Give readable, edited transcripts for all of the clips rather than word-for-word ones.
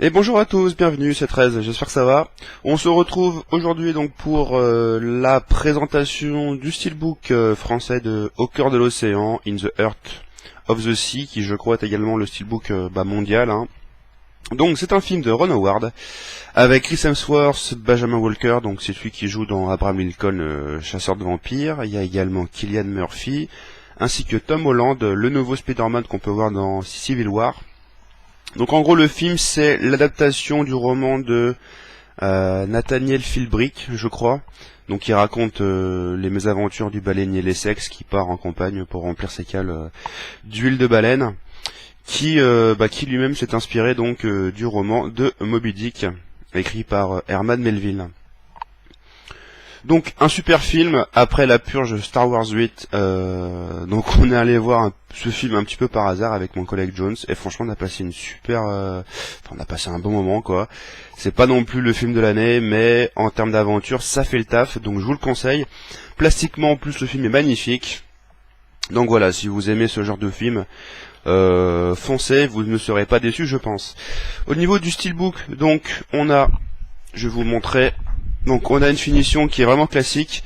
Et bonjour à tous, bienvenue, c'est 13, j'espère que ça va. On se retrouve aujourd'hui donc pour la présentation du steelbook français de Au cœur de l'océan, In the Heart of the Sea, qui je crois est également le steelbook mondial. Hein. Donc c'est un film de Ron Howard, avec Chris Hemsworth, Benjamin Walker, donc c'est celui qui joue dans Abraham Lincoln, chasseur de vampires. Il y a également Cillian Murphy, ainsi que Tom Holland, le nouveau Spider-Man qu'on peut voir dans Civil War. Donc en gros le film c'est l'adaptation du roman de Nathaniel Philbrick, je crois. Donc il raconte les mésaventures du baleinier Lessex qui part en campagne pour remplir ses cales d'huile de baleine, qui lui-même s'est inspiré donc du roman de Moby Dick, écrit par Herman Melville. Donc un super film après la purge Star Wars 8. Donc on est allé voir ce film un petit peu par hasard avec mon collègue Jones et franchement on a passé une super, on a passé un bon moment quoi. C'est pas non plus le film de l'année, mais en termes d'aventure ça fait le taf, donc je vous le conseille. Plastiquement en plus le film est magnifique. Donc voilà, si vous aimez ce genre de film, foncez, vous ne serez pas déçus je pense. Au niveau du steelbook, donc je vais vous le montrer. Donc on a une finition qui est vraiment classique.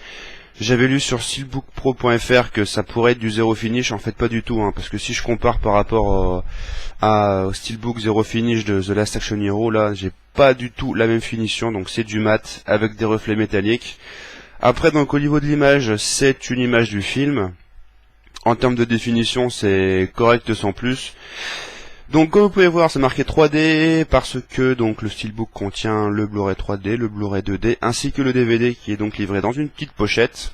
J'avais lu sur steelbookpro.fr que ça pourrait être du zéro finish, en fait pas du tout, hein, parce que si je compare par rapport au steelbook zéro finish de The Last Action Hero, là j'ai pas du tout la même finition, donc c'est du mat avec des reflets métalliques. Après donc au niveau de l'image, c'est une image du film. En termes de définition, c'est correct sans plus. Donc comme vous pouvez voir c'est marqué 3D parce que donc le steelbook contient le Blu-ray 3D, le Blu-ray 2D ainsi que le DVD qui est donc livré dans une petite pochette.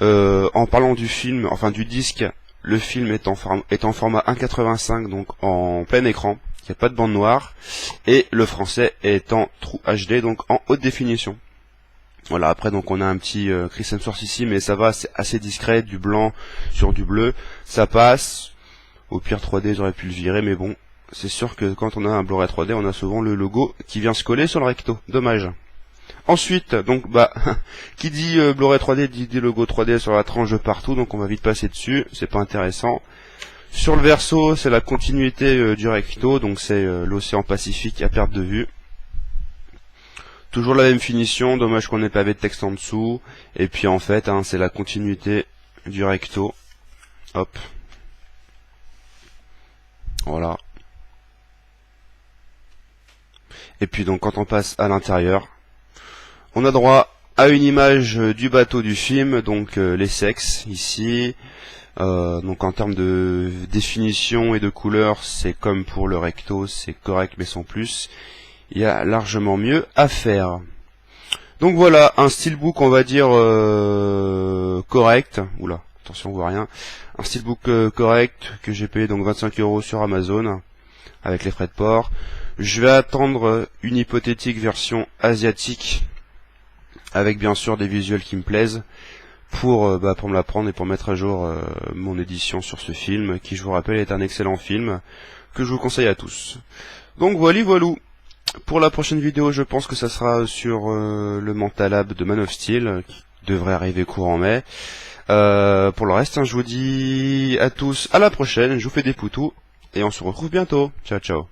En parlant du film, enfin du disque, le film est en format 1.85 donc en plein écran, il n'y a pas de bande noire, et le français est en True HD donc en haute définition. Voilà, après donc on a un petit Chris Hemsworth ici mais ça va, c'est assez discret, du blanc sur du bleu, ça passe. Au pire 3D j'aurais pu le virer mais bon, c'est sûr que quand on a un Blu-ray 3D on a souvent le logo qui vient se coller sur le recto, dommage. Ensuite, donc qui dit Blu-ray 3D dit des logos 3D sur la tranche de partout, donc on va vite passer dessus, c'est pas intéressant. Sur le verso c'est la continuité du recto, donc c'est l'océan Pacifique à perte de vue. Toujours la même finition, dommage qu'on n'ait pas de texte en dessous, et puis en fait c'est la continuité du recto, hop. Voilà. Et puis donc quand on passe à l'intérieur, on a droit à une image du bateau du film, donc l'Essex ici. Donc en termes de définition et de couleur, c'est comme pour le recto, c'est correct mais sans plus. Il y a largement mieux à faire. Donc voilà, un steelbook on va dire correct. Oula, attention on voit rien. Un steelbook correct que j'ai payé donc 25 € sur Amazon avec les frais de port. Je vais attendre une hypothétique version asiatique avec bien sûr des visuels qui me plaisent pour me la prendre et pour mettre à jour mon édition sur ce film qui je vous rappelle est un excellent film que je vous conseille à tous. Donc voilà. Pour la prochaine vidéo je pense que ça sera sur le Mentalab de Man of Steel qui devrait arriver courant mai. Pour le reste, je vous dis à tous à la prochaine, je vous fais des poutous, et on se retrouve bientôt. Ciao ciao.